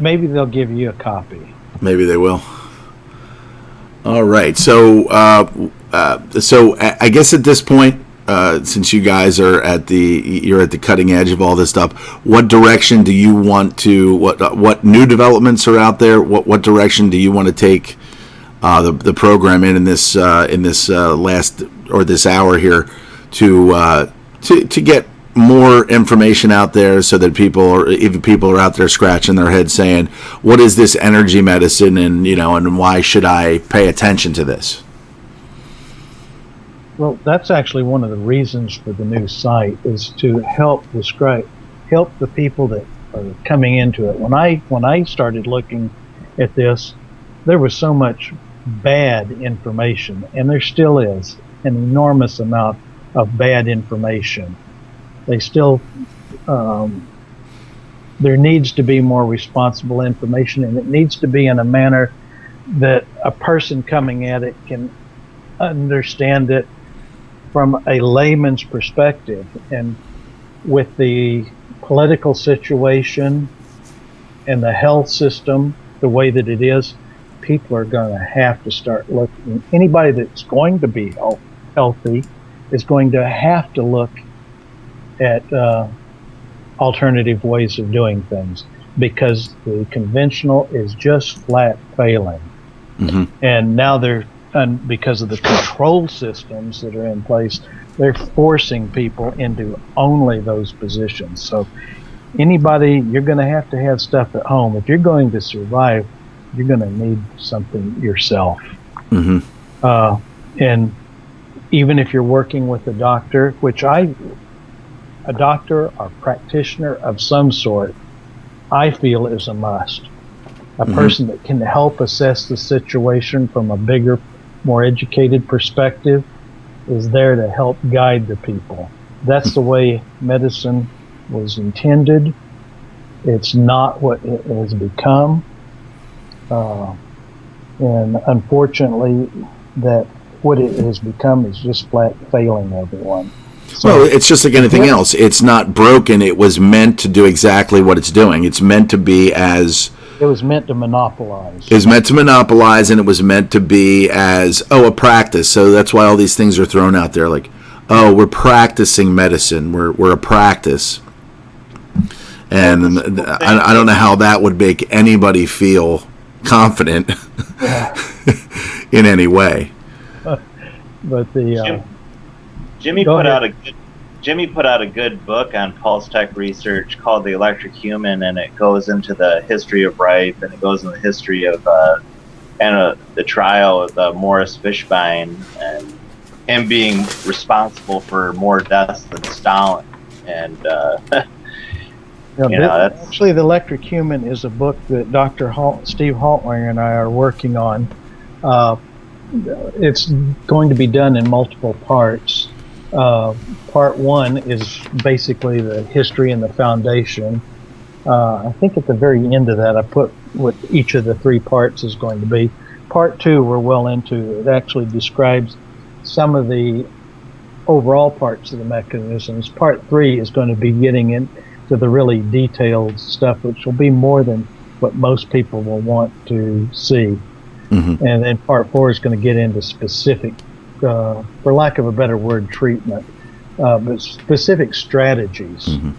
maybe they'll give you a copy. Maybe they will. All right. So I guess at this point, since you guys are you're at the cutting edge of all this stuff, what direction do you want to? What new developments are out there? What direction do you want to take the program in this last or this hour here to get more information out there, so that people are out there scratching their heads saying, what is this energy medicine, and why should I pay attention to this? Well, that's actually one of the reasons for the new site, is to help the people that are coming into it. When I started looking at this, there was so much bad information, and there still is an enormous amount of bad information. They still, there needs to be more responsible information, and it needs to be in a manner that a person coming at it can understand it from a layman's perspective. And with the political situation and the health system the way that it is, people are going to have to start looking. Anybody that's going to be healthy is going to have to look at alternative ways of doing things, because the conventional is just flat failing. Mm-hmm. And now because of the control systems that are in place, they're forcing people into only those positions. So anybody, you're going to have stuff at home. If you're going to survive, you're going to need something yourself. Mm-hmm. And even if you're working with a doctor, a doctor or practitioner of some sort, I feel is a must. A mm-hmm. person that can help assess the situation from a bigger, more educated perspective is there to help guide the people. That's the way medicine was intended. It's not what it has become. And unfortunately, that what it has become is just flat failing everyone. So, well, it's just like anything else. It's not broken. It was meant to do exactly what it's doing. It's meant to be as... It was meant to monopolize. It was meant to monopolize, and it was meant to be as, a practice. So that's why all these things are thrown out there, like, we're practicing medicine. We're a practice. And I don't know how that would make anybody feel confident in any way. But the... Jimmy put out a good book on pulse tech research called The Electric Human, and it goes into the history of rife, and it goes into the history of the trial of Morris Fishbein, and him being responsible for more deaths than Stalin. And actually, The Electric Human is a book that Dr. Steve Haltwanger and I are working on. It's going to be done in multiple parts. Part one is basically the history and the foundation. I think at the very end of that, I put what each of the three parts is going to be. Part two, we're well into. It actually describes some of the overall parts of the mechanisms. Part three is going to be getting into the really detailed stuff, which will be more than what most people will want to see. Mm-hmm. And then part four is going to get into specific, for lack of a better word, treatment, but specific strategies mm-hmm.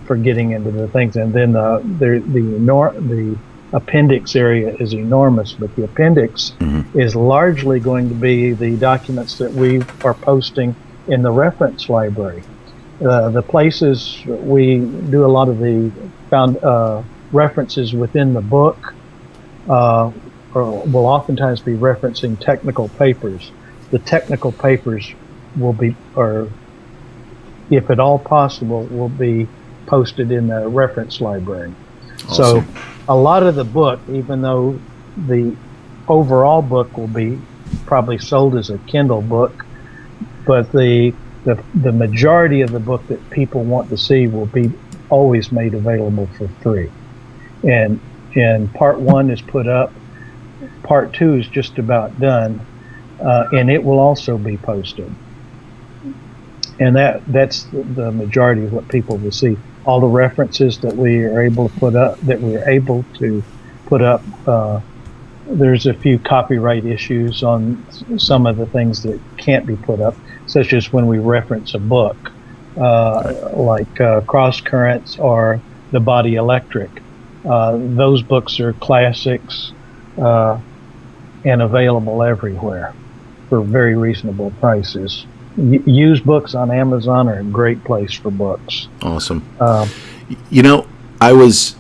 For getting into the things. And then the appendix area is enormous, but the appendix mm-hmm. is largely going to be the documents that we are posting in the reference library. The places we do a lot of the references within the book will oftentimes be referencing technical papers. The technical papers will be, or if at all possible, will be posted in the reference library. Awesome. So a lot of the book, even though the overall book will be probably sold as a Kindle book, but the majority of the book that people want to see will be always made available for free. And part one is put up. Part two is just about done, and it will also be posted. And that's the majority of what people will see. all the references that we are able to put up. There's a few copyright issues on some of the things that can't be put up, such as when we reference a book, like Cross Currents or The Body Electric. Those books are classics and available everywhere for very reasonable prices. Used books on Amazon are a great place for books. Awesome. I was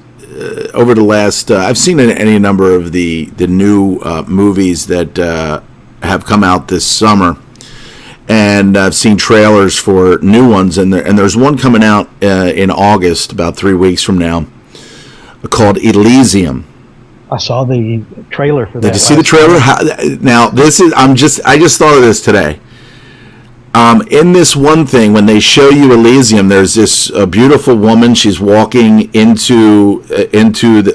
over the last. I've seen any number of the new movies that have come out this summer, and I've seen trailers for new ones, and there's one coming out in August, about 3 weeks from now, called Elysium. I saw the trailer for that. Did you see the trailer? Now I just thought of this today. In this one thing, when they show you Elysium, there's this beautiful woman. She's walking into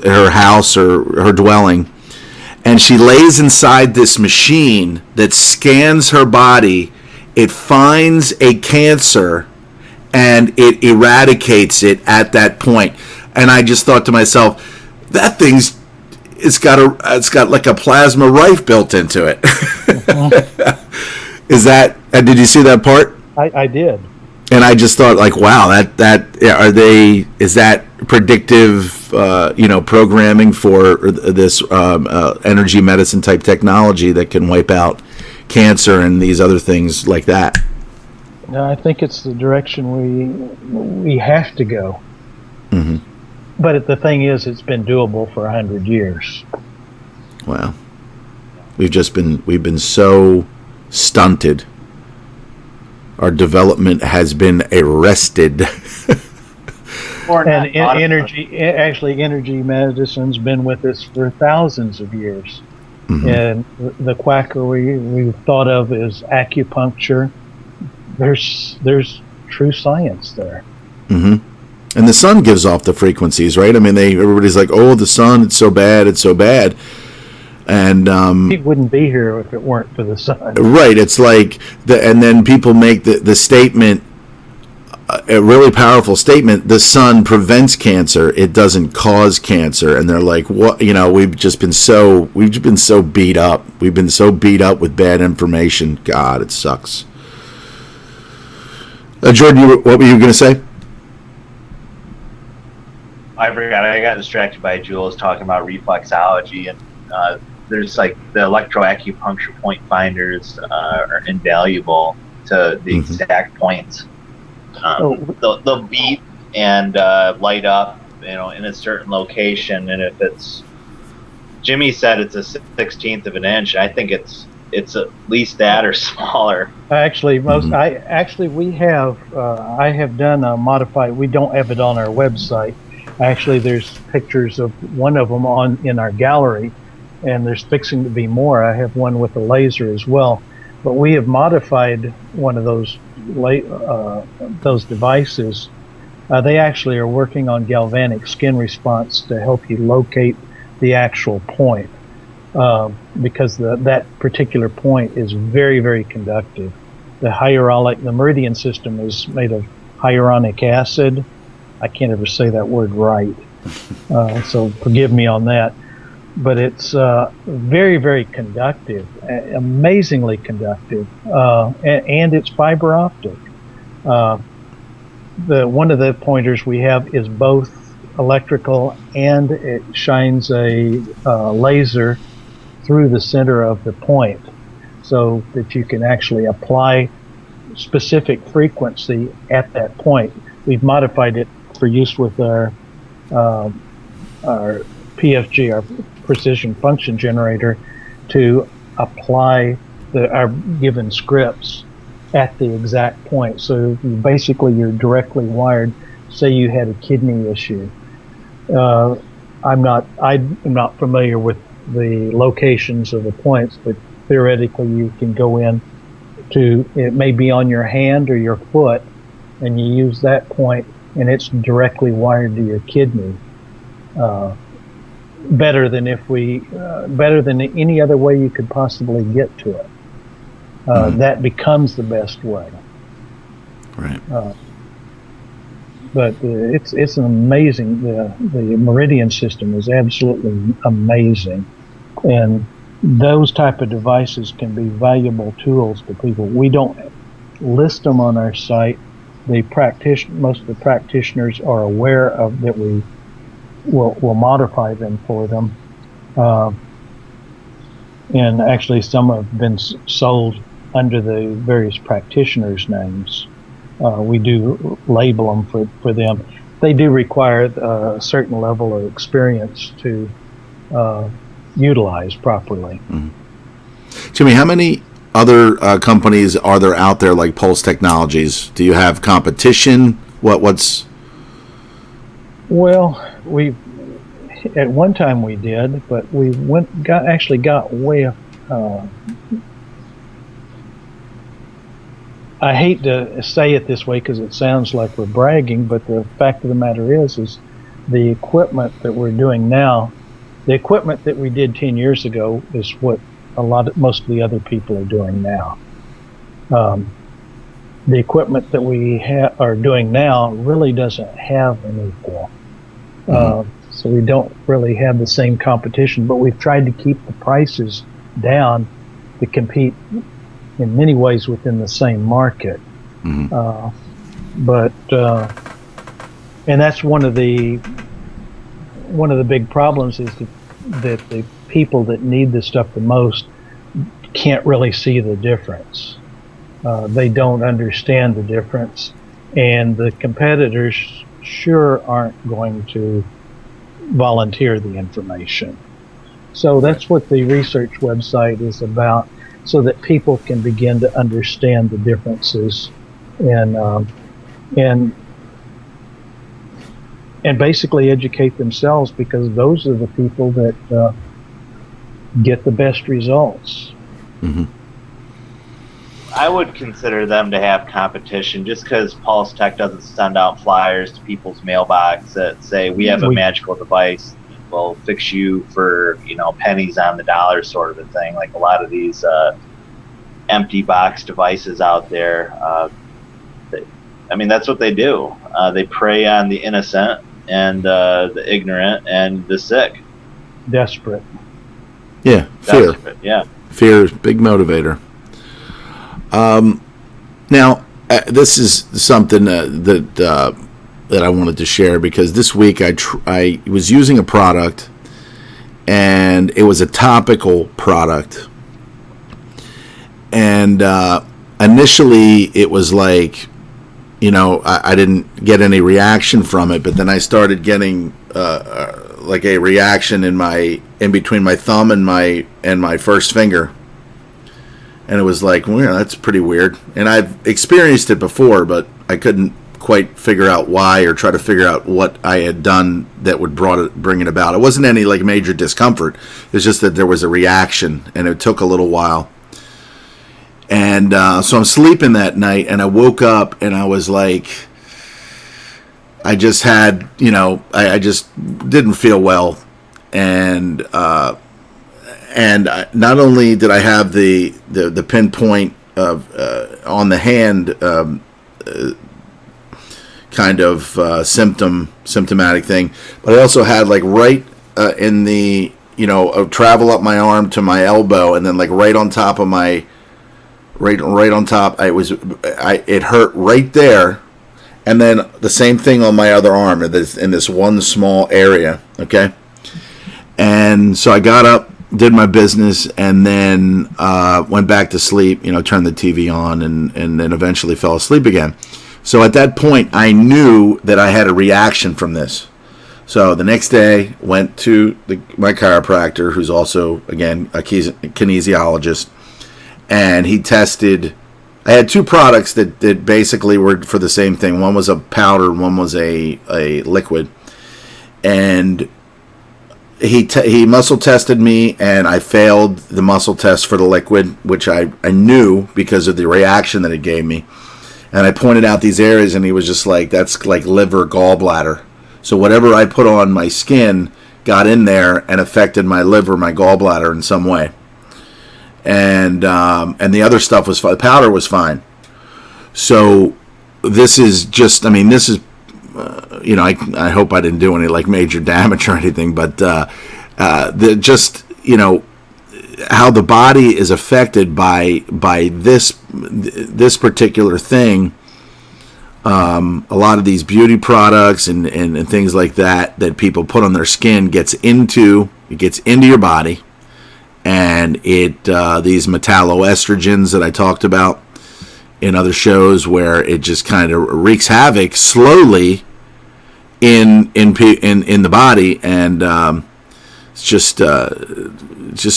her house or her dwelling, and she lays inside this machine that scans her body. It finds a cancer, and it eradicates it at that point. And I just thought to myself, that thing's it's got like a plasma rife built into it. Is that? Did you see that part? I did. And I just thought, like, wow, is that predictive, programming for this energy medicine type technology that can wipe out cancer and these other things like that? No, I think it's the direction we have to go. Mm-hmm. But the thing is, it's been doable for 100 years. Wow. We've been so stunted. Our development has been arrested. And energy medicine's been with us for thousands of years. Mm-hmm. And the quacker we thought of as acupuncture, there's true science there. Mm-hmm. And the sun gives off the frequencies, right? I mean, everybody's like, "Oh, the sun, it's so bad, it's so bad." And we wouldn't be here if it weren't for the sun. Right. It's like and then people make the statement, a really powerful statement: the sun prevents cancer; it doesn't cause cancer. And they're like, "What? We've just been so beat up. We've been so beat up with bad information. God, it sucks." Jordan, what were you going to say? I forgot. I got distracted by Jules talking about reflexology, and there's like the electroacupuncture point finders are invaluable to the exact points. They'll beat and light up, in a certain location, and if it's, Jimmy said it's a 1/16 of an inch. I think it's at least that or smaller. Actually, we have I have done a modified. We don't have it on our website. Actually, there's pictures of one of them in our gallery, and there's fixing to be more. I have one with a laser as well, but we have modified one of those devices. They actually are working on galvanic skin response to help you locate the actual point, because that particular point is very, very conductive. The meridian system is made of hyaluronic acid. I can't ever say that word right, so forgive me on that. But it's very, very conductive, amazingly conductive, and it's fiber optic. One of the pointers we have is both electrical, and it shines a laser through the center of the point, so that you can actually apply specific frequency at that point. We've modified it for use with our PFG, our precision function generator, to apply our given scripts at the exact point. So basically you're directly wired. Say you had a kidney issue. I'm not familiar with the locations of the points, but theoretically you can go in to, it may be on your hand or your foot, and you use that point, and it's directly wired to your kidney. Better than any other way you could possibly get to it. That becomes the best way. Right. but it's an amazing. The Meridian system is absolutely amazing, and those type of devices can be valuable tools to people. We don't list them on our site. Most of the practitioners are aware of that. We will modify them for them, and actually some have been sold under the various practitioners' names. We do label them for them. They do require a certain level of experience to utilize properly. Mm-hmm. Jimmy, how many other companies are there out there like Pulse Technologies? Do you have competition? What's? Well, at one time we did, but we got way. I hate to say it this way because it sounds like we're bragging, but the fact of the matter is the equipment that we're doing now, the equipment that we did 10 years ago is what most of the other people are doing now. The equipment that we are doing now really doesn't have an equal. So we don't really have the same competition, but we've tried to keep the prices down to compete in many ways within the same market. Mm-hmm. And that's one of the big problems is that the people that need this stuff the most can't really see the difference. They don't understand the difference, and the competitors sure aren't going to volunteer the information. So that's what the research website is about, so that people can begin to understand the differences and basically educate themselves, because those are the people that get the best results. Mm-hmm. I would consider them to have competition just because Pulse Tech doesn't send out flyers to people's mailbox that say we have a magical device that will fix you for pennies on the dollar sort of a thing, like a lot of these empty box devices out there. That's what they do. They prey on the innocent and the ignorant and the sick. Desperate. Yeah, fear. Desperate, yeah. Fear is a big motivator. Now, this is something that I wanted to share, because this week I was using a product, and it was a topical product. And initially it was like, I didn't get any reaction from it, but then I started getting like a reaction in between my thumb and my first finger. And it was like, well, that's pretty weird. And I've experienced it before, but I couldn't quite figure out why, or try to figure out what I had done that would bring it about. It wasn't any like major discomfort. It's just that there was a reaction, and it took a little while. And so I'm sleeping that night, and I woke up, and I was like, I just had, I just didn't feel well. And not only did I have the pinpoint of on the hand kind of symptomatic thing, but I also had like right in the travel up my arm to my elbow, and then like right on top of my right on top, it hurt right there, and then the same thing on my other arm in this one small area. Okay, and so I got up, did my business, and then went back to sleep, turned the TV on, and then eventually fell asleep again. So at that point, I knew that I had a reaction from this. So the next day, went to my chiropractor, who's also, again, a kinesiologist, and he tested. I had two products that basically were for the same thing. One was a powder, one was a liquid. And he muscle tested me, and I failed the muscle test for the liquid, which I knew because of the reaction that it gave me. And I pointed out these areas, and he was just like, that's like liver, gallbladder. So whatever I put on my skin got in there and affected my liver, my gallbladder in some way. And the other stuff was fine. The powder was fine. So this is just, this is I hope I didn't do any like major damage or anything, but how the body is affected by this particular thing. A lot of these beauty products and things like that people put on their skin gets into your body, and these metalloestrogens that I talked about in other shows, where it just kind of wreaks havoc slowly in the body, and it's just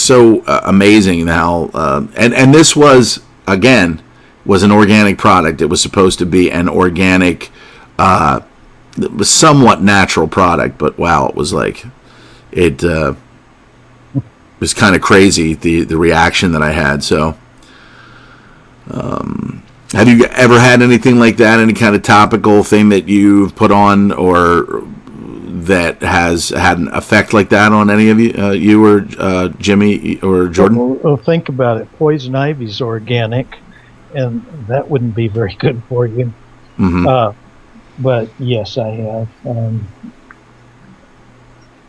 so amazing how and this was an organic product. It was supposed to be an organic, somewhat natural product, but wow, it was like it was kind of crazy the reaction that I had. So have you ever had anything like that? Any kind of topical thing that you've put on, or that has had an effect like that on any of you or Jimmy or Jordan? Well, think about it. Poison ivy's organic, and that wouldn't be very good for you. Mm-hmm. But yes, I have.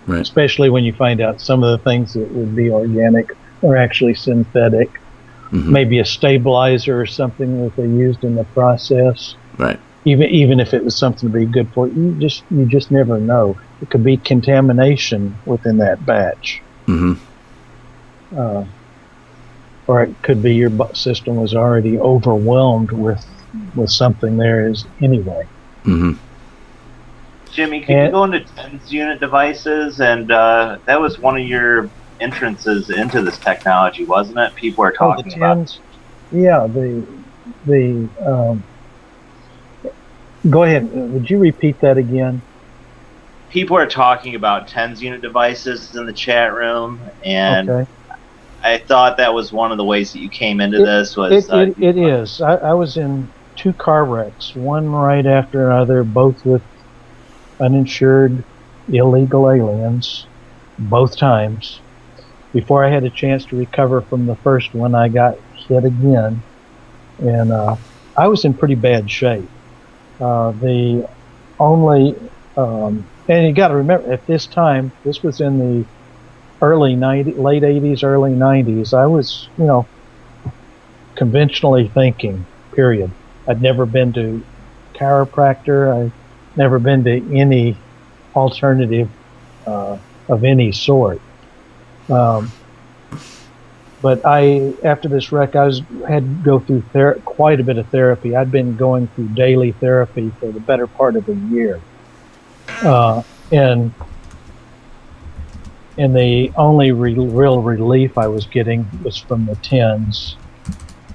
Right. Especially when you find out some of the things that would be organic are actually synthetic. Mm-hmm. Maybe a stabilizer or something that they used in the process. Right. Even if it was something to be good for you, you just never know. It could be contamination within that batch. Mm-hmm. Or it could be your system was already overwhelmed with something there anyway. Mm-hmm. Jimmy, can you go into TENS unit devices? And that was one of your entrances into this technology, wasn't it? People are talking about TENS. Yeah, go ahead. Would you repeat that again? People are talking about TENS unit devices in the chat room, and okay. I thought that was one of the ways that you came into this. It is. I was in 2 car wrecks, one right after another, both with uninsured illegal aliens, both times. Before I had a chance to recover from the first one, I got hit again, and I was in pretty bad shape. The only, and you got to remember, at this time, this was in the late 80s, early 90s. I was, conventionally thinking, period. I'd never been to chiropractor. I'd never been to any alternative of any sort. But after this wreck, I had to go through quite a bit of therapy. I'd been going through daily therapy for the better part of a year. And the only real relief I was getting was from the TENS,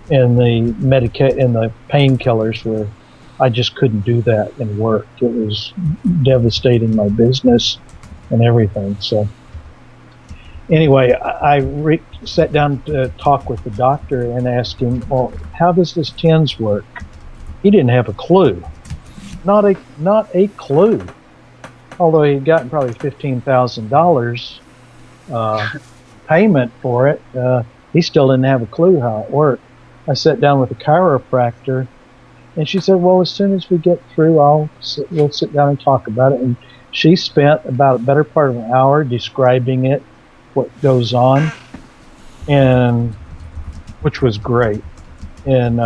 and the and the painkillers were, I just couldn't do that and work. It was devastating my business and everything. So anyway, I sat down to talk with the doctor and asked him, well, how does this TENS work? He didn't have a clue. Not a clue. Although he had gotten probably $15,000 payment for it, he still didn't have a clue how it worked. I sat down with a chiropractor, and she said, well, as soon as we get through, we'll sit down and talk about it. And she spent about a better part of an hour describing it, what goes on, and which was great. And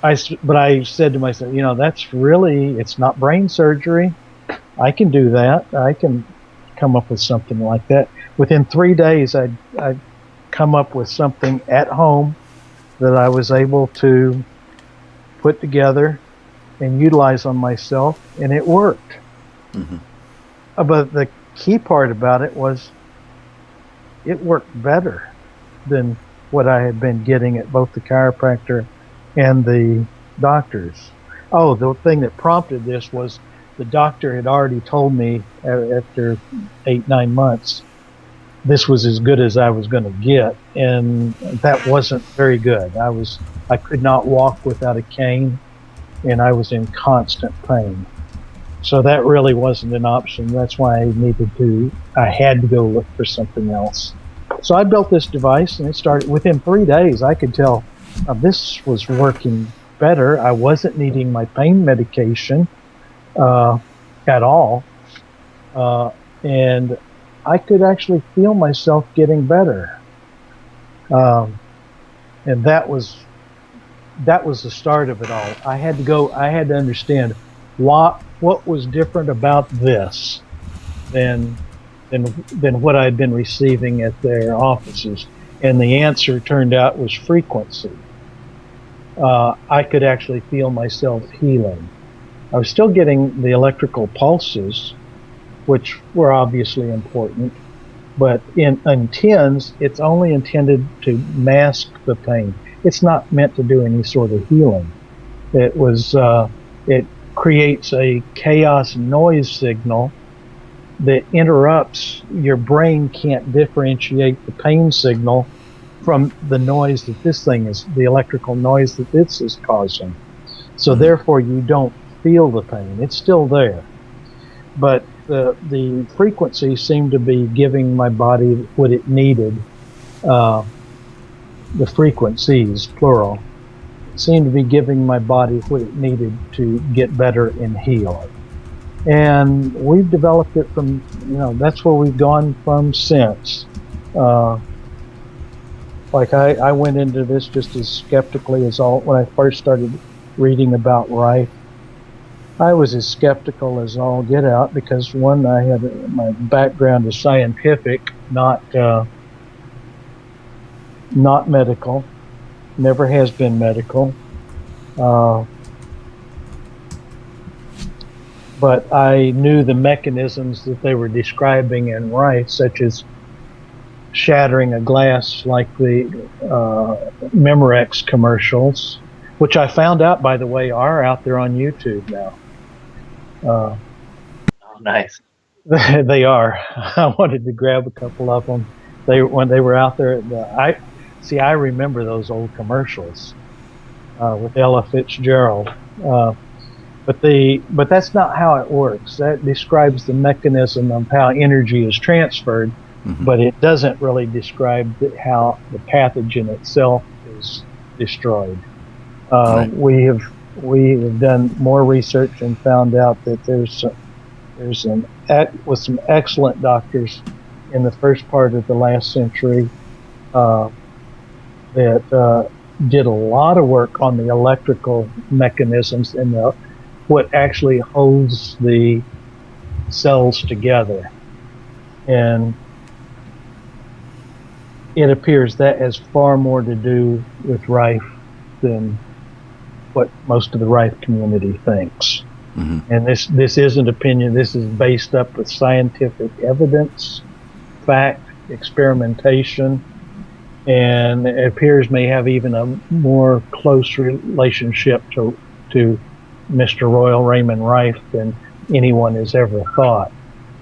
I said to myself, it's not brain surgery. I can do that. I can come up with something like that. Within 3 days, I'd come up with something at home that I was able to put together and utilize on myself, and it worked. Mm-hmm. But the key part about it was it worked better than what I had been getting at both the chiropractor and the doctors. Oh, the thing that prompted this was the doctor had already told me after 8-9 months this was as good as I was going to get, and that wasn't very good. I could not walk without a cane, and I was in constant pain. So that really wasn't an option. That's why I had to go look for something else. So I built this device, and it started within 3 days. I could tell this was working better. I wasn't needing my pain medication at all. And I could actually feel myself getting better. And that was the start of it all. I had to understand what was different about this than what I'd been receiving at their offices. And the answer turned out was frequency. I could actually feel myself healing. I was still getting the electrical pulses, which were obviously important, but in TENS, it's only intended to mask the pain. It's not meant to do any sort of healing. It creates a chaos noise signal that interrupts. Your brain can't differentiate the pain signal from the noise that the electrical noise that this is causing. So therefore you don't feel the pain. It's still there. But the frequency seemed to be giving my body what it needed. The frequencies, plural, seemed to be giving my body what it needed to get better and heal. And we've developed it from, that's where we've gone from since. Like I went into this just as skeptically as when I first started reading about rife. I was as skeptical as all get out because one, I had my background is scientific, not medical, never has been medical. But I knew the mechanisms that they were describing in rife, such as shattering a glass like the Memorex commercials, which I found out, by the way, are out there on YouTube now. Oh, nice. They are. I wanted to grab a couple of them. When they were out there. I remember those old commercials with Ella Fitzgerald. But that's not how it works. That describes the mechanism of how energy is transferred, but it doesn't really describe how the pathogen itself is destroyed. Right. We have done more research and found out that there's with some excellent doctors in the first part of the last century that did a lot of work on the electrical mechanisms and what actually holds the cells together. And it appears that has far more to do with rife than what most of the rife community thinks. And this isn't opinion. This is based up with scientific evidence, fact, experimentation, and it appears may have even a more close relationship to Mr. Royal Raymond Rife than anyone has ever thought.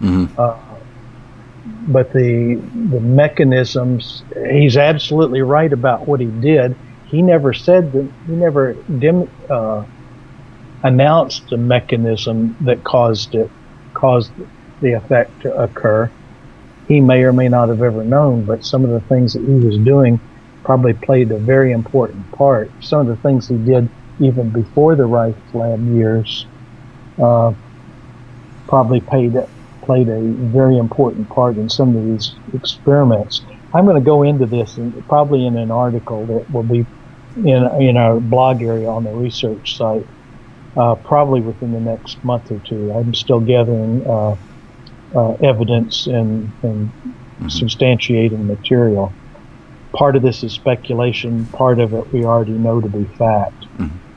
But the mechanisms, he's absolutely right about what he did. He never said that. He never announced the mechanism that caused the effect to occur. He may or may not have ever known, but some of the things that he was doing probably played a very important part. Some of the things he did even before the Rife Lab years probably played a very important part in some of these experiments. I'm going to go into this probably in an article that will be in our blog area on the research site, probably within the next month or two. I'm still gathering evidence and substantiating material. Part of this is speculation. Part of it we already know to be fact.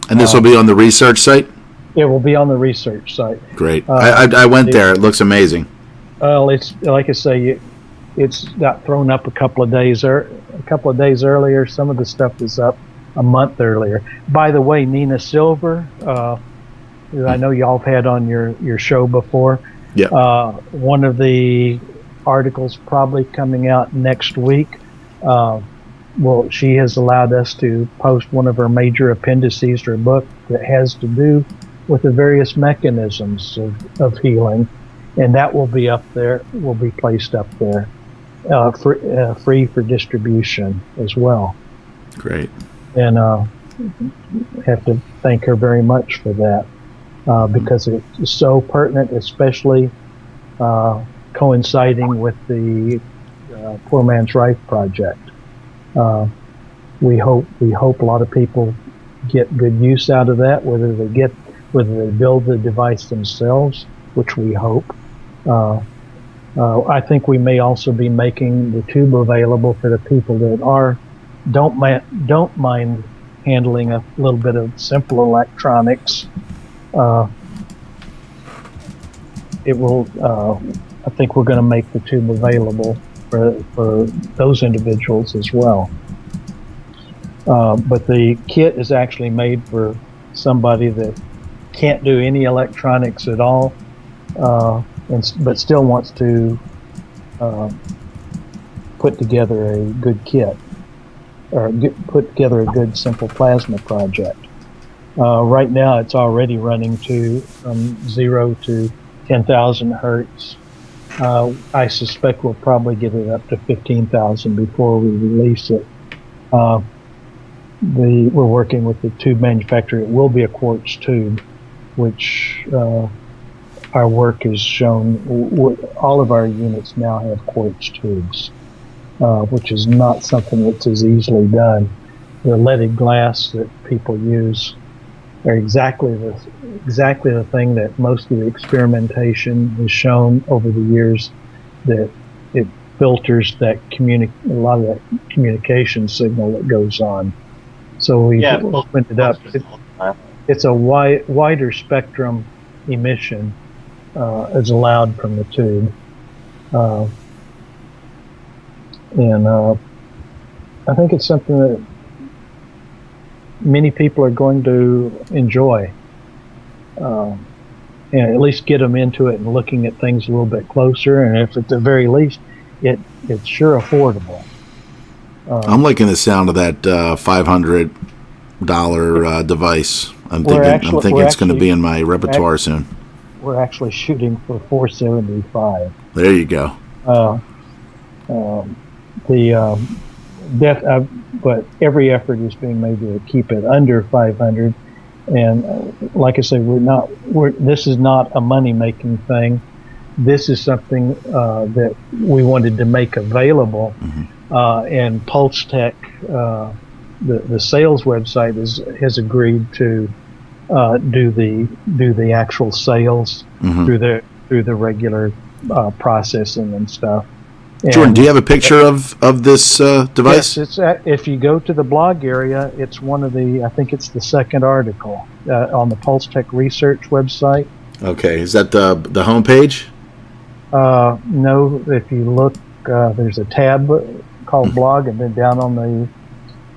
And this will be on the research site? It will be on the research site. Great. I went there. It looks amazing. Well, it's like I say, it's got thrown up a couple of days earlier. Some of the stuff is up a month earlier. By the way, Nina Silver, I know y'all have had on your show before. Yeah. One of the articles probably coming out next week. Well, she has allowed us to post one of her major appendices to her book that has to do with the various mechanisms of healing, and that will be up there. Will be placed up there, free for distribution as well. Great. And have to thank her very much for that, because it's so pertinent, especially coinciding with the Poor Man's Rife project. We hope a lot of people get good use out of that, whether they build the device themselves, which we hope. I think we may also be making the tube available for the people that don't mind handling a little bit of simple electronics. It will. I think we're going to make the tube available for those individuals as well. But the kit is actually made for somebody that can't do any electronics at all, but still wants to put together a good kit, or put together a good simple plasma project. Right now, it's already running from 0 to 10,000 hertz. I suspect we'll probably get it up to 15,000 before we release it. We're working with the tube manufacturer. It will be a quartz tube, which our work has shown. All of our units now have quartz tubes, which is not something that's as easily done. The leaded glass that people use are exactly the thing that most of the experimentation has shown over the years, that it filters a lot of that communication signal that goes on. So we opened it up. It's a wider spectrum emission is allowed from the tube, and I think it's something that many people are going to enjoy, and at least get them into it and looking at things a little bit closer. And if at the very least, it's sure affordable. I'm liking the sound of that $500 device. I'm thinking it's going to be in my repertoire soon. We're actually shooting for $475. There you go. But every effort is being made to keep it under 500. And like I say, this is not a money-making thing. This is something that we wanted to make available. Mm-hmm. And Pulse Tech, the sales website, has agreed to do the actual sales, mm-hmm. through the regular processing and stuff. Jordan, do you have a picture of this device? Yes, if you go to the blog area, it's I think it's the second article on the Pulse Tech Research website. Okay, is that the homepage? No, if you look, there's a tab called blog, and then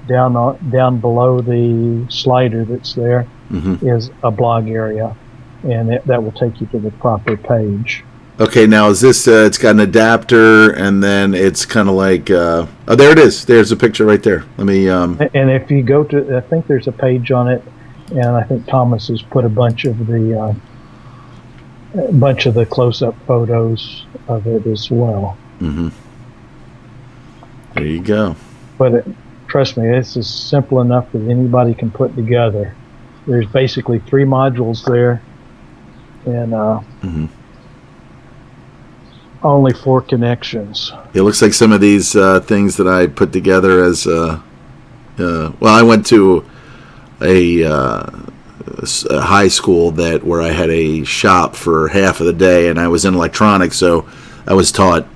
down below the slider that's there, mm-hmm. is a blog area, and that will take you to the proper page. Okay, now is this, it's got an adapter, and then it's kind of like, oh, there it is. There's a picture right there. Let me... And if you go to, I think there's a page on it, and I think Thomas has put a bunch of the close-up photos of it as well. Mm-hmm. There you go. But trust me, this is simple enough that anybody can put together. There's basically 3 modules there, and... mm-hmm. Only 4 connections. It looks like some of these things that I put together as I went to a high school where I had a shop for half of the day, and I was in electronics, so I was taught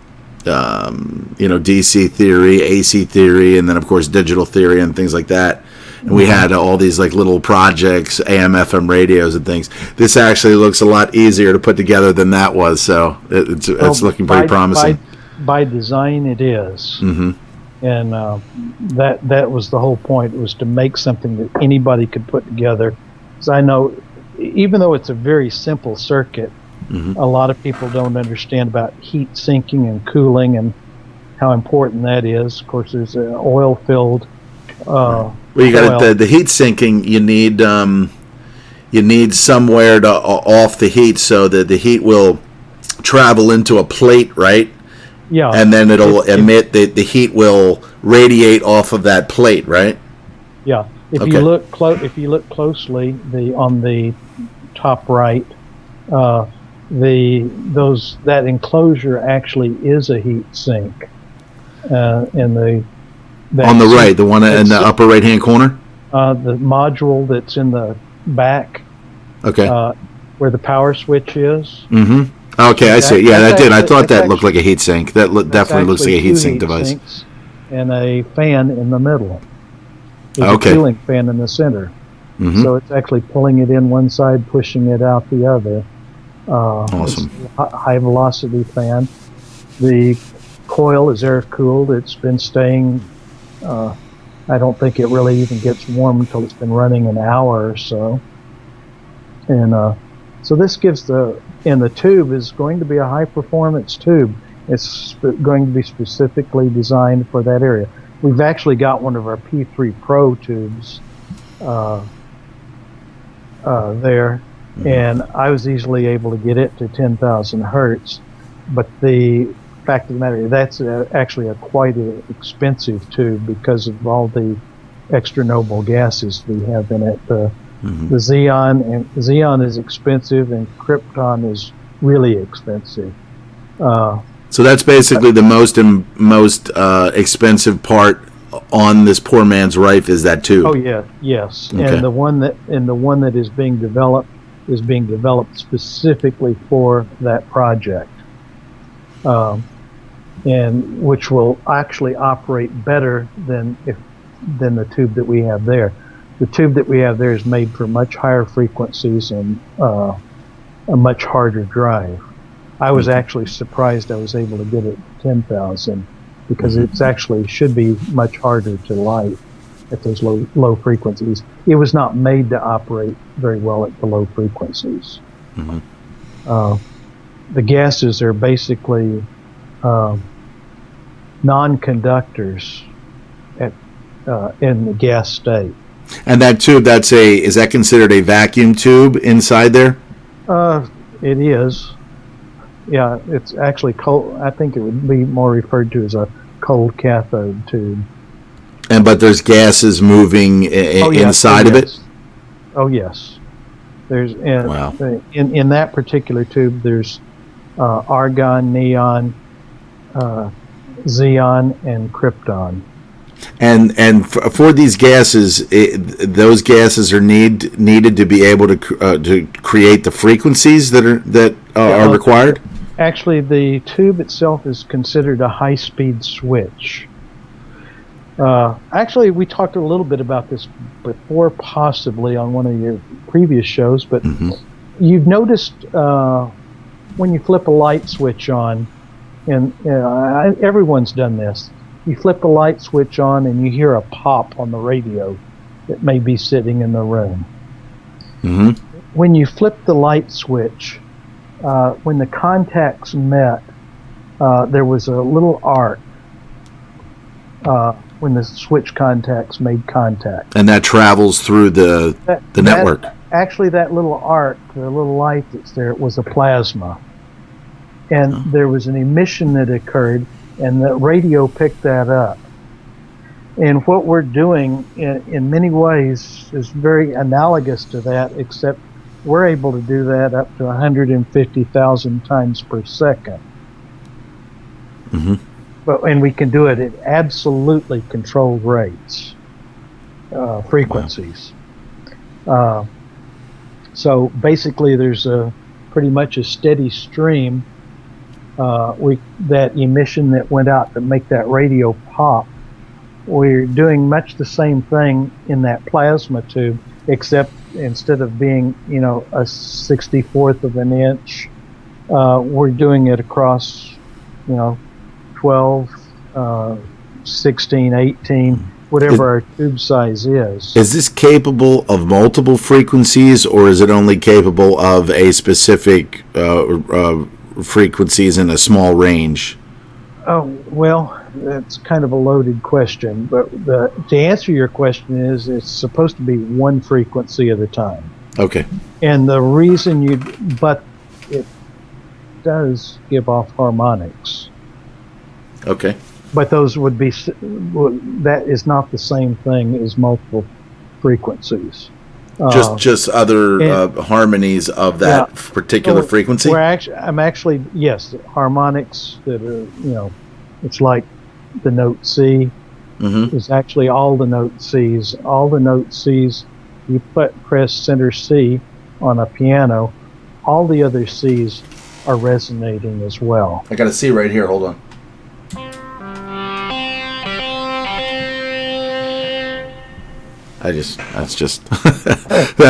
DC theory, AC theory, and then of course digital theory and things like that. And we had all these like little projects, AM, FM radios and things. This actually looks a lot easier to put together than that was, so it's looking pretty promising. By design, it is. Mm-hmm. And that was the whole point, was to make something that anybody could put together. Because I know, even though it's a very simple circuit, mm-hmm. a lot of people don't understand about heat sinking and cooling and how important that is. Of course, there's an oil-filled... Well, you got the heat sinking. You need somewhere to off the heat so that the heat will travel into a plate, right? Yeah. And then it'll emit the heat will radiate off of that plate, right? Yeah. If Okay. you look closely, on the top right, that enclosure actually is a heat sink. In the On the right, the one in the that's, upper right-hand corner? the module that's in the back, Okay. where the power switch is. Mm-hmm. Okay, I see. Yeah, That's that did. I actually thought that's that looked actually like a heat sink. That that's definitely looks like actually a heat two sink heat device. sinks and a fan in the middle. There's Okay. a cooling fan in the center. Mm-hmm. So it's actually pulling it in one side, pushing it out the other. Awesome. It's a high velocity fan. The coil is air cooled. It's been staying. I don't think it really even gets warm until it's been running an hour or so. And so this gives the tube is going to be a high performance tube. It's going to be specifically designed for that area. We've actually got one of our P3 Pro tubes there, and I was easily able to get it to 10,000 hertz. But the fact of the matter is that's actually quite an expensive tube because of all the extra noble gases we have in it. The xenon is expensive, and krypton is really expensive. So that's basically the most expensive part on this poor man's rife is that tube. Oh yeah, yes. Okay. And the one that is being developed specifically for that project, and which will actually operate better than the tube that we have there. The tube that we have there is made for much higher frequencies and a much harder drive. I was actually surprised I was able to get it to 10,000 because it's actually should be much harder to light at those low frequencies. It was not made to operate very well at the low frequencies. The gases are basically non-conductors in the gas state. And that tube, is that considered a vacuum tube inside there? It is. Yeah, it's actually cold. I think it would be more referred to as a cold cathode tube. But there's gases moving inside of it? Oh, yes. There's Wow. in that particular tube, there's argon, neon, xenon, and krypton. And for these gases, those gases are needed to be able to create the frequencies that are required. Actually, the tube itself is considered a high-speed switch. Actually, we talked a little bit about this before, possibly on one of your previous shows, but you've noticed when you flip a light switch on, and everyone's done this, you flip the light switch on and you hear a pop on the radio that may be sitting in the room. When you flip the light switch, when the contacts met, there was a little arc when the switch contacts made contact. And that travels through the network. Actually, that little arc, the little light that's there, was a plasma. And there was an emission that occurred, and the radio picked that up. And what we're doing in many ways is very analogous to that, except we're able to do that up to 150,000 times per second. And we can do it at absolutely controlled rates, frequencies. So basically, there's pretty much a steady stream. That emission that went out to make that radio pop, we're doing much the same thing in that plasma tube, except instead of being, a 64th of an inch, we're doing it across, 12, 16, 18, whatever our tube size is. Is this capable of multiple frequencies, or is it only capable of a specific frequencies in a small range? Oh, well, that's kind of a loaded question, but to answer your question is it's supposed to be one frequency at a time. Okay. And the reason but it does give off harmonics. Okay. But those that is not the same thing as multiple frequencies. Just other harmonies of that particular frequency. Yes, harmonics that are, it's like the note C is actually all the note C's. All the note C's, you press center C on a piano, all the other C's are resonating as well. I got a C right here. Hold on. That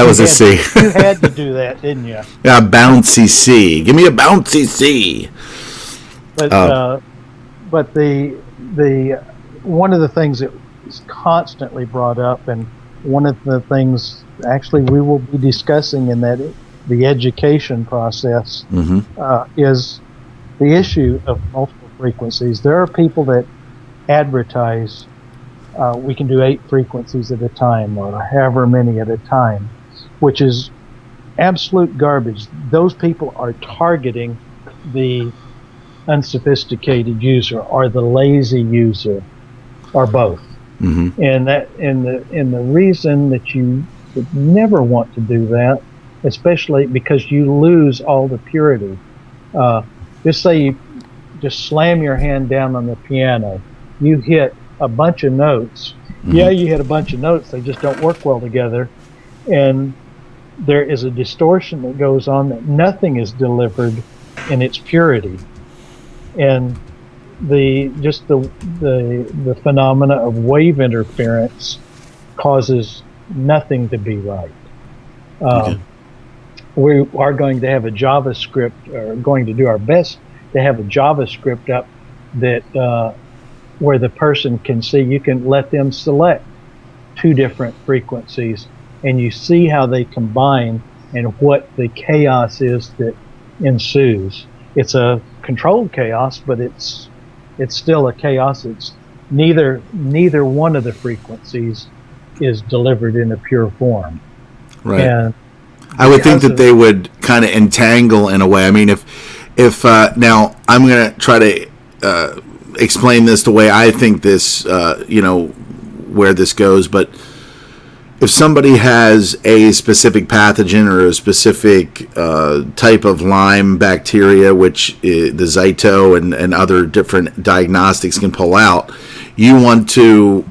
was a C. You had to do that, didn't you? Yeah, bouncy C. Give me a bouncy C. But the one of the things that is constantly brought up, and one of the things actually we will be discussing in the education process is the issue of multiple frequencies. There are people that advertise we can do 8 frequencies at a time, or however many at a time, which is absolute garbage. Those people are targeting the unsophisticated user or the lazy user, or both. And the reason that you would never want to do that, especially because you lose all the purity. Just say you just slam your hand down on the piano, you hit a bunch of notes. Yeah, you hit a bunch of notes, they just don't work well together, and there is a distortion that goes on that nothing is delivered in its purity. And the phenomena of wave interference causes nothing to be right. We are going to have a JavaScript, or going to do our best to have a JavaScript up that where the person can see, you can let them select 2 different frequencies, and you see how they combine and what the chaos is that ensues. It's a controlled chaos, but it's still a chaos. It's neither one of the frequencies is delivered in a pure form. Right. And I would think that they would kind of entangle in a way. I mean, if now I'm going to try to explain this the way I think this, where this goes, but if somebody has a specific pathogen or a specific type of Lyme bacteria, which the Zyto and other different diagnostics can pull out, you want to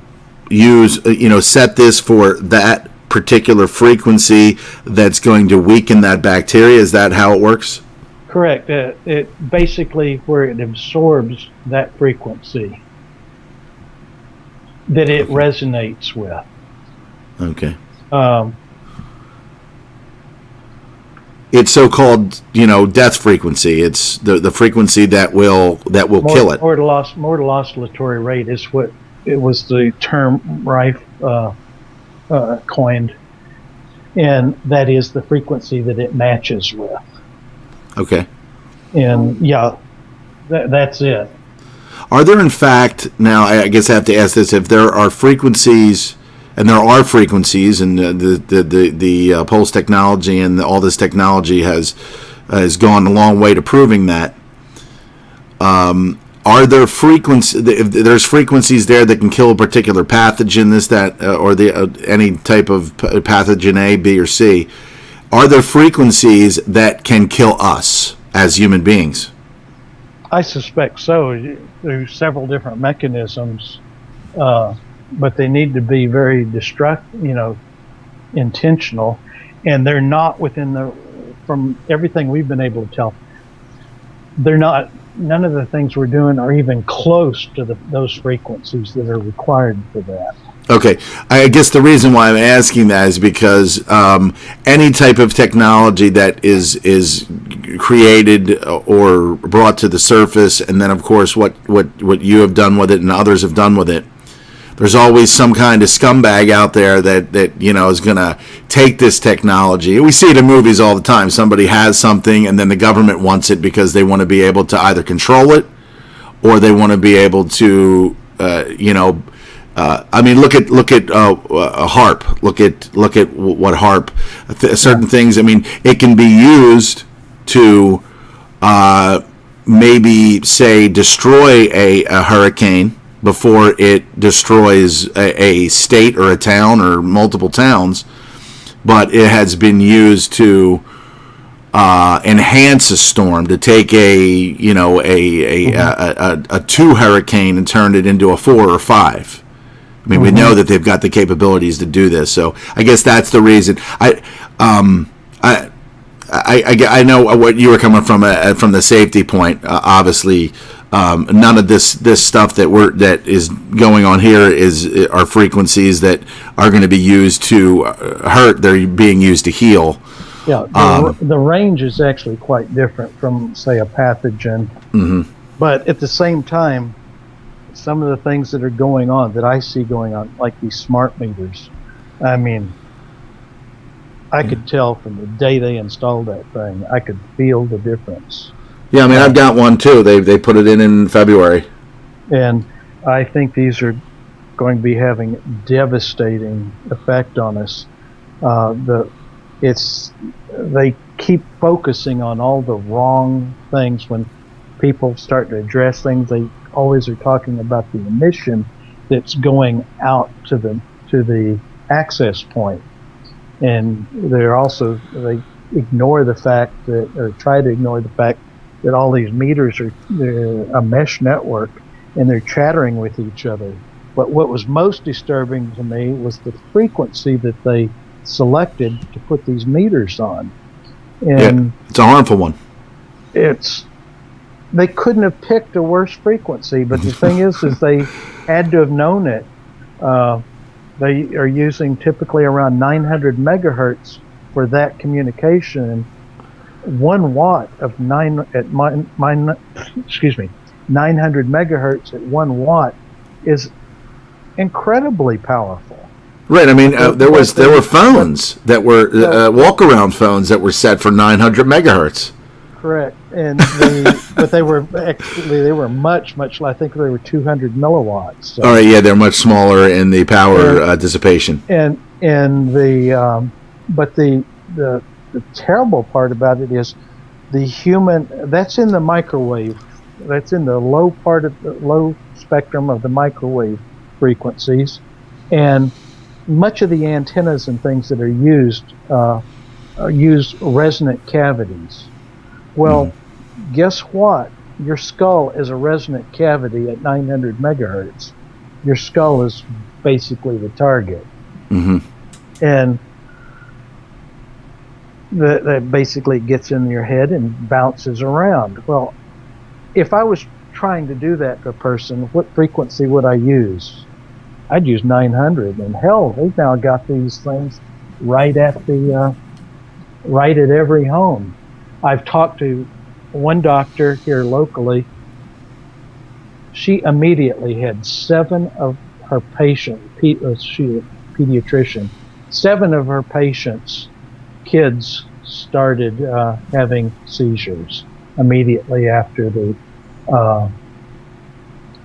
use, set this for that particular frequency that's going to weaken that bacteria. Is that how it works? Correct. It basically where it absorbs that frequency that it resonates with. Okay. It's so-called, death frequency. It's the frequency that will kill it. More to loss oscillatory rate is what it was the term rife coined, and that is the frequency that it matches with. Okay. And that's it. Are there, in fact, now I guess I have to ask this, if there are frequencies, and there are frequencies, and the pulse technology and all this technology has gone a long way to proving that. Are there if there's frequencies there that can kill a particular pathogen, or any type of pathogen A, B, or C? Are there frequencies that can kill us as human beings? I suspect so. There's several different mechanisms, but they need to be very intentional, and they're not from everything we've been able to tell, they're not. None of the things we're doing are even close to those frequencies that are required for that. Okay, I guess the reason why I'm asking that is because any type of technology that is created or brought to the surface, and then of course what you have done with it and others have done with it, there's always some kind of scumbag out there that is going to take this technology. We see it in movies all the time. Somebody has something, and then the government wants it because they want to be able to either control it, or they want to be able to look at a harp. Look at what harp. Certain things. I mean, it can be used to maybe say destroy a hurricane, before it destroys a state or a town or multiple towns, but it has been used to enhance a storm, to take a 2 hurricane and turn it into a 4 or 5. I mean, we know that they've got the capabilities to do this, so I guess that's the reason. I know what you were coming from the safety point. Obviously, none of this stuff that is going on here are frequencies that are going to be used to hurt. They're being used to heal. Yeah, the range is actually quite different from, say, a pathogen. But at the same time, some of the things that are going on, that I see going on, like these smart meters, I mean, I could tell from the day they installed that thing, I could feel the difference. Yeah, I mean, I've got one too. They put it in February. And I think these are going to be having devastating effect on us. They keep focusing on all the wrong things. When people start to address things, they always are talking about the emission that's going out to the access point. And they ignore the fact that, or try to ignore the fact that all these meters are a mesh network and they're chattering with each other. But what was most disturbing to me was the frequency that they selected to put these meters on. And it's a harmful one. They couldn't have picked a worse frequency, but the thing is they had to have known it. They are using typically around 900 megahertz for that communication. 1 watt of 900 megahertz at 1 watt is incredibly powerful. Right. I mean, there were phones that were walk-around phones that were set for 900 megahertz. Correct, but they were much. I think they were 200 milliwatts. So. All right, yeah, they're much smaller in the power dissipation. But the terrible part about it is that's in the microwave. That's in the low spectrum of the microwave frequencies, and much of the antennas and things that are used use resonant cavities. Well, guess what? Your skull is a resonant cavity at 900 megahertz. Your skull is basically the target. And that basically gets in your head and bounces around. Well, if I was trying to do that to a person, what frequency would I use? I'd use 900. And hell, they've now got these things right at every home. I've talked to one doctor here locally. She immediately had 7 of her patients, she was a pediatrician, 7 of her patients' kids started having seizures immediately after the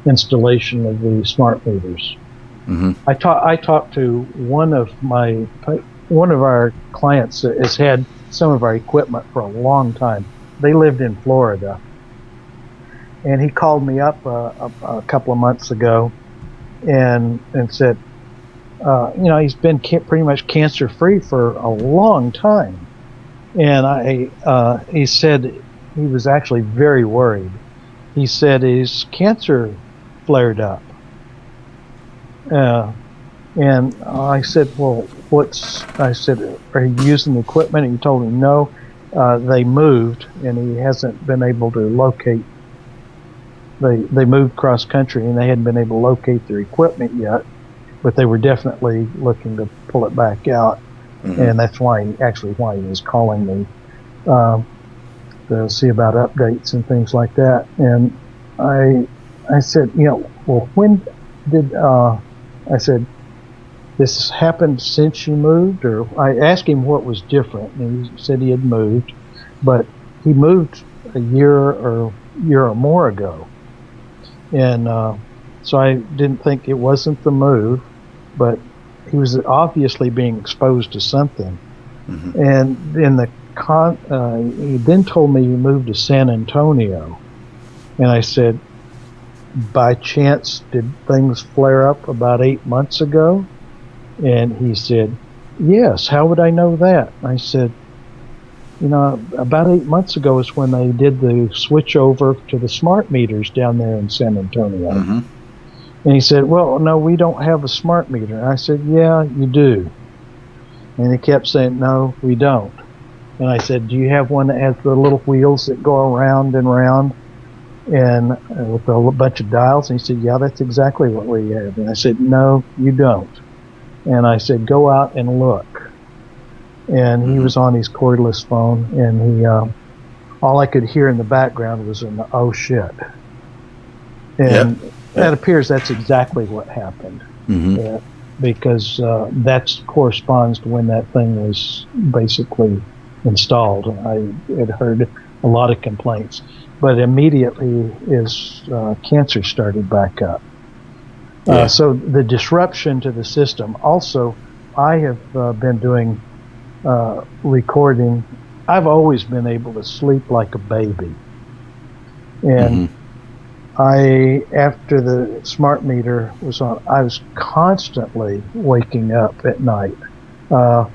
installation of the smart meters. I talked to one of our clients that has had some of our equipment for a long time. They lived in Florida, and he called me up a couple of months ago and said, he's been pretty much cancer free for a long time, and he said he was actually very worried. He said his cancer flared up, and I said, well, are you using the equipment? And he told me no. They moved, and he hasn't been able to locate. They moved cross country, and they hadn't been able to locate their equipment yet, but they were definitely looking to pull it back out, and that's why he was calling me to see about updates and things like that. And I said, well, when did I said, this happened since you moved? Or I asked him what was different, and he said he had moved, but he moved a year or more ago. And so I didn't think it wasn't the move, but he was obviously being exposed to something. And in he then told me he moved to San Antonio. And I said, by chance, did things flare up about 8 months ago? And he said, yes. How would I know that? I said, about 8 months ago is when they did the switch over to the smart meters down there in San Antonio. Mm-hmm. And he said, well, no, we don't have a smart meter. And I said, yeah, you do. And he kept saying, no, we don't. And I said, do you have one that has the little wheels that go around and around and with a bunch of dials? And he said, yeah, that's exactly what we have. And I said, no, you don't. And I said, go out and look. And he was on his cordless phone, and he all I could hear in the background was an oh shit. And that appears that's exactly what happened. Mm-hmm. Because that corresponds to when that thing was basically installed. I had heard a lot of complaints, but immediately his cancer started back up. So the disruption to the system. Also, I have been doing recording. I've always been able to sleep like a baby, and after the smart meter was on, I was constantly waking up at night. I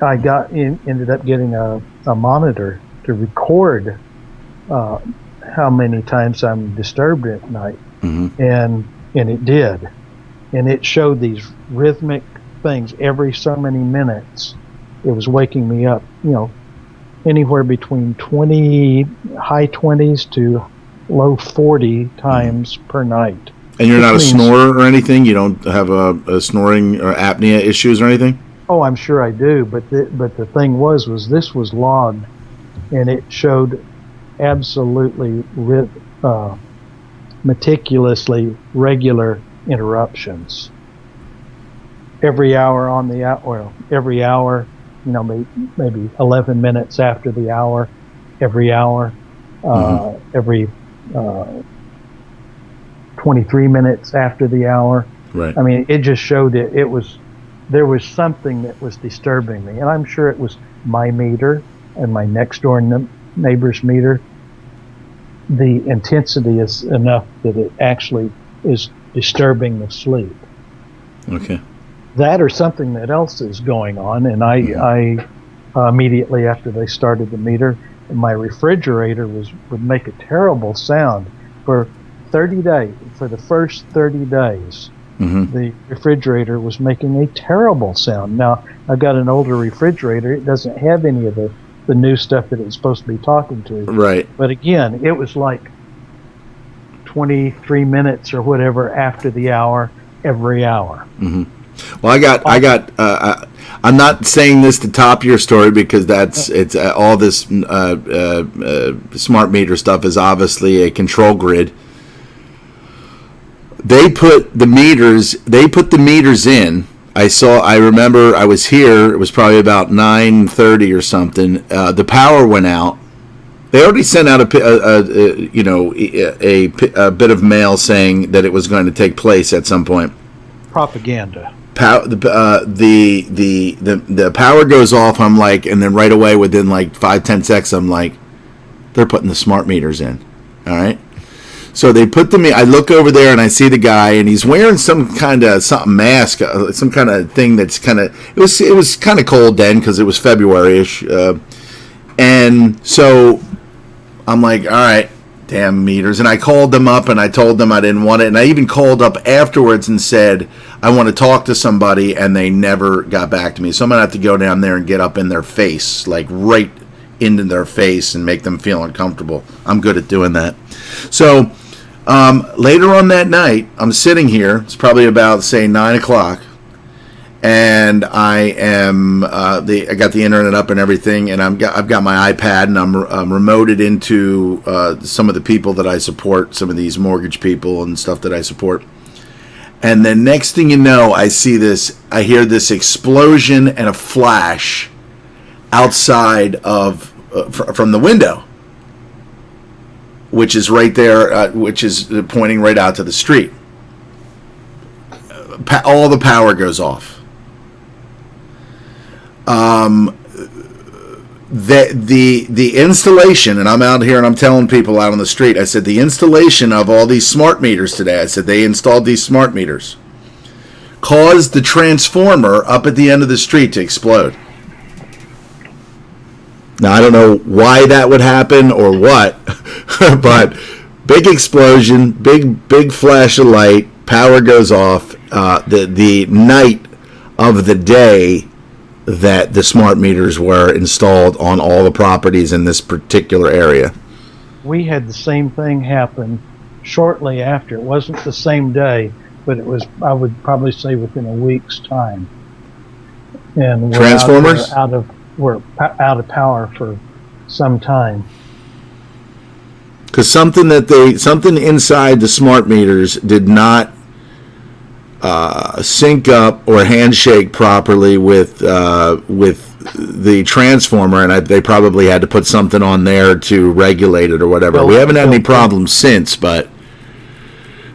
ended up getting a monitor to record how many times I'm disturbed at night, and it did, and it showed these rhythmic things every so many minutes. It was waking me up, anywhere between high 20s to low 40 times per night. And you're not a snorer or anything? You don't have a snoring or apnea issues or anything? Oh, I'm sure I do, but the thing was this was logged, and it showed absolutely meticulously regular interruptions. Every hour on the hour, every hour, maybe 11 minutes after the hour, every hour, every 23 minutes after the hour. Right. I mean, it just showed there was something that was disturbing me, and I'm sure it was my meter and my next door neighbor's meter. The intensity is enough that it actually is disturbing the sleep. Okay. That or something that else is going on, and I immediately after they started the meter, my refrigerator would make a terrible sound for 30 days. For the first 30 days, the refrigerator was making a terrible sound. Now, I've got an older refrigerator. It doesn't have any of the new stuff that it's supposed to be talking to. Right. But again, it was like 23 minutes or whatever after the hour, every hour. Well, I'm not saying this to top your story because it's all this smart meter stuff is obviously a control grid. They put the meters in. I remember I was here. It was probably about 9:30 or something. The power went out. They already sent out a bit of mail saying that it was going to take place at some point. Propaganda. The power goes off. I'm like, and then right away within like 5-10 seconds, I'm like, they're putting the smart meters in. All right. So they put I look over there and I see the guy, and he's wearing some kind of mask, some kind of thing that's kind of, it was kind of cold then because it was February-ish. And so I'm like, all right, damn meters. And I called them up and I told them I didn't want it. And I even called up afterwards and said, I want to talk to somebody, and they never got back to me. So I'm going to have to go down there and get up in their face, like right into their face, and make them feel uncomfortable. I'm good at doing that. So later on that night, I'm sitting here. It's probably about, say, 9 o'clock. And I am I got the internet up and everything, and I've got my iPad, and I'm remoted into some of the people that I support, some of these mortgage people and stuff that I support. And then next thing you know, I hear this explosion and a flash outside of from the window, which is right there, which is pointing right out to the street. All the power goes off. the installation, and I'm out here and I'm telling people out on the street, I said the installation of all these smart meters today, I said they installed these smart meters, caused the transformer up at the end of the street to explode. Now, I don't know why that would happen or what, but big explosion, big flash of light, power goes off. The night of the day that the smart meters were installed on all the properties in this particular area. We had the same thing happen shortly after. It wasn't the same day, but it was, I would probably say, within a week's time. And Transformers? We're out of power for some time. Because something inside the smart meters did not sync up or handshake properly with the transformer, and they probably had to put something on there to regulate it or whatever. We haven't had any problems since, but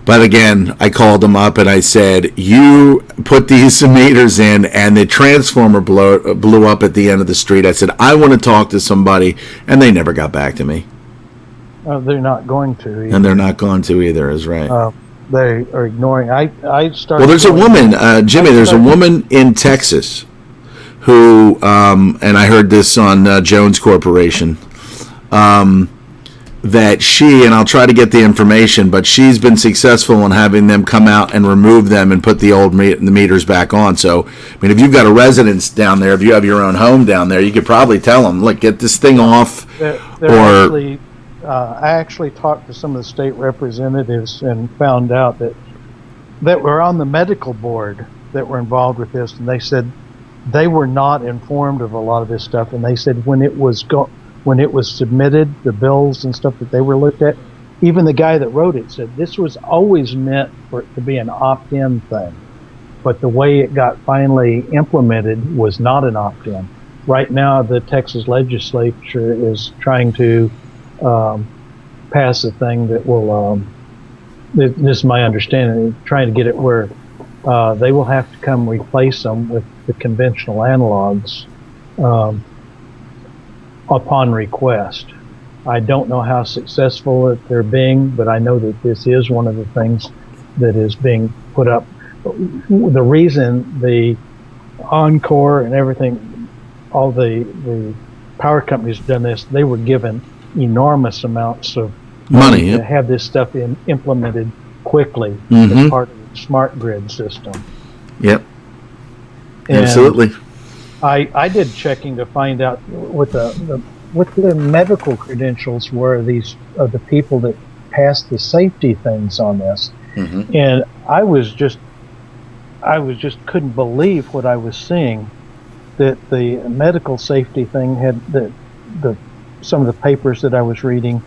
again, I called them up and I said, you put these meters in and the transformer blew up at the end of the street. I said, I want to talk to somebody, and they never got back to me. They're not going to either. And they're not going to either, is right. They are ignoring. I started. Well, there's a woman, Jimmy. There's a woman in Texas who, and I heard this on Jones Corporation, that she, and I'll try to get the information, but she's been successful in having them come out and remove them and put the old the meters back on. So, I mean, if you've got a residence down there, if you have your own home down there, you could probably tell them, look, get this thing off. I actually talked to some of the state representatives and found out that were on the medical board that were involved with this, and they said they were not informed of a lot of this stuff. And they said when it was submitted, the bills and stuff that they were looked at, even the guy that wrote it said this was always meant for it to be an opt-in thing, but the way it got finally implemented was not an opt-in. Right now, the Texas legislature is trying to pass a thing that will, this is my understanding, trying to get it where they will have to come replace them with the conventional analogs upon request. I don't know how successful they're being, but I know that this is one of the things that is being put up. The reason the Encore and everything, all the power companies have done this, they were given enormous amounts of money to have this stuff implemented quickly as part of the smart grid system. Yep. And absolutely. I did checking to find out what the medical credentials were of the people that passed the safety things on this, and I was just couldn't believe what I was seeing. That the medical safety thing had some of the papers that I was reading,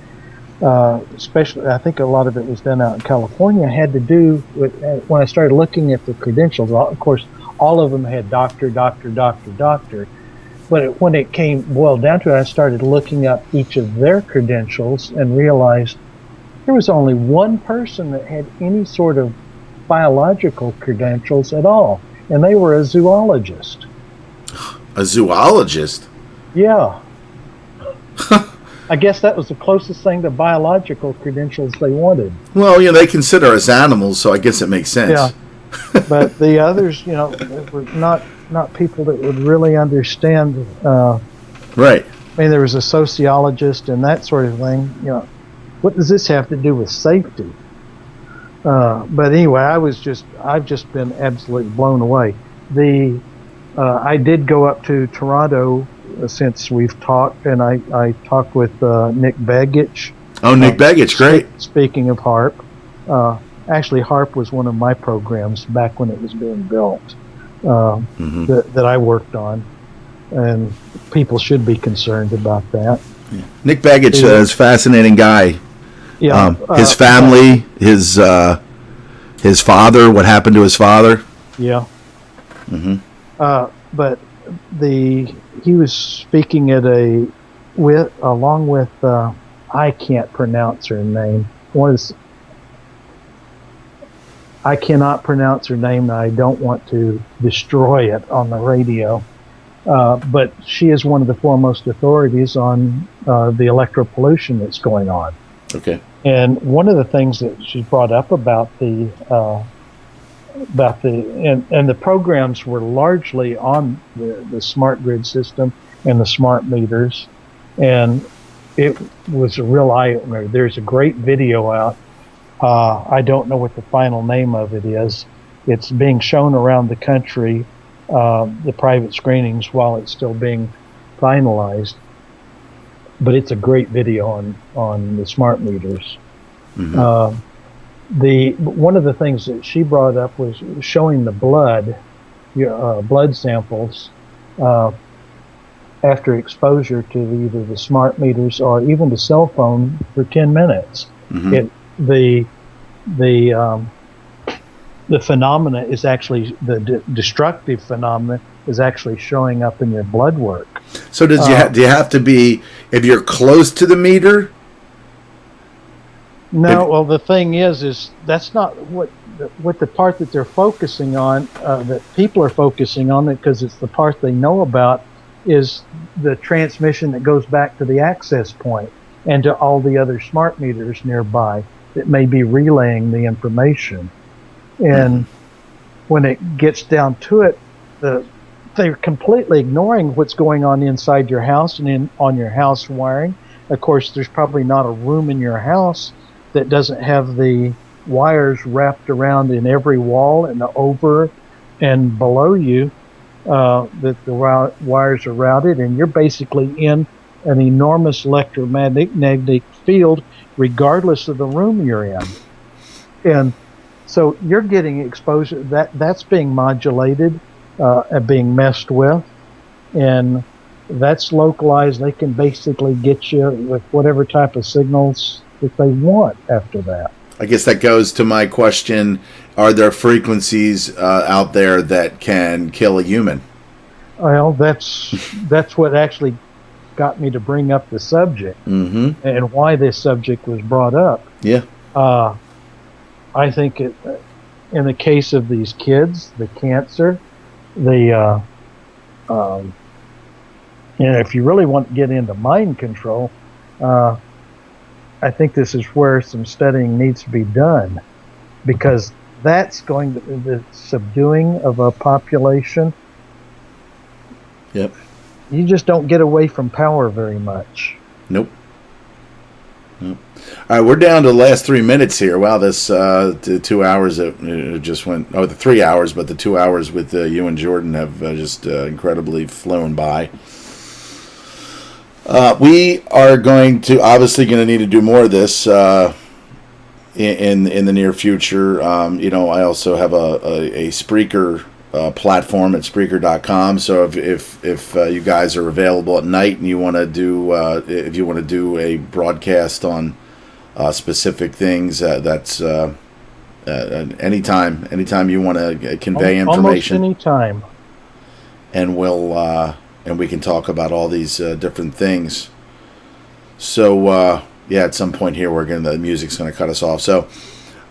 especially I think a lot of it was done out in California, had to do with when I started looking at the credentials. Of course, all of them had doctor, but when it came boiled down to it, I started looking up each of their credentials and realized there was only one person that had any sort of biological credentials at all, and they were a zoologist. A zoologist? Yeah. I guess that was the closest thing to biological credentials they wanted. Well, they consider us animals, so I guess it makes sense. Yeah. But the others, were not people that would really understand. Right. I mean, there was a sociologist and that sort of thing. What does this have to do with safety? But anyway, I've just been absolutely blown away. I did go up to Toronto since we've talked, and I talked with Nick Begich. Oh, Nick Begich, great. Speaking of HARP, actually HARP was one of my programs back when it was being built that I worked on, and people should be concerned about that. Yeah. Nick Begich is a fascinating guy. Yeah, his family, his father, what happened to his father. Yeah. But he was speaking at along with I can't pronounce her name. I cannot pronounce her name, and I don't want to destroy it on the radio. but she is one of the foremost authorities on the electropollution that's going on. Okay. And one of the things that she brought up about the and the programs were largely on the smart grid system and the smart meters, and it was a real eye-opener. There's a great video out. I don't know what the final name of it is. It's being shown around the country, the private screenings, while it's still being finalized. But it's a great video on the smart meters. Mm-hmm. One of the things that she brought up was showing the blood samples after exposure to either the smart meters or even the cell phone for 10 minutes. Mm-hmm. The phenomena is actually the destructive phenomena is actually showing up in your blood work. So do you have to be, if you're close to the meter? No, well, the thing is that's not what the part that they're focusing on, that people are focusing on, because it's the part they know about, is the transmission that goes back to the access point and to all the other smart meters nearby that may be relaying the information. And when it gets down to it, they're completely ignoring what's going on inside your house and on your house wiring. Of course, there's probably not a room in your house that doesn't have the wires wrapped around in every wall and over and below you, that the wires are routed, and you're basically in an enormous electromagnetic field regardless of the room you're in. And so you're getting exposure that's being modulated and being messed with, and that's localized. They can basically get you with whatever type of signals that they want after that. I guess that goes to my question: are there frequencies out there that can kill a human? Well, that's what actually got me to bring up the subject, mm-hmm. and why this subject was brought up. Yeah. I think in the case of these kids, the cancer, if you really want to get into mind control, I think this is where some studying needs to be done, because that's going to the subduing of a population. Yep. You just don't get away from power very much. Nope. All right, we're down to the last 3 minutes here. Wow, this 2 hours it just went. Oh, the 3 hours, but the 2 hours with you and Jordan have just incredibly flown by. We are obviously going to need to do more of this in the near future. I also have a Spreaker platform at Spreaker.com. So if you guys are available at night and you want to do a broadcast on specific things, that's anytime you want to convey information. Almost any time. And we can talk about all these different things. So at some point here the music's gonna cut us off. So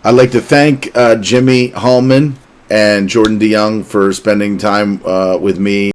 I'd like to thank Jimmy Hallman and Jordan DeYoung for spending time with me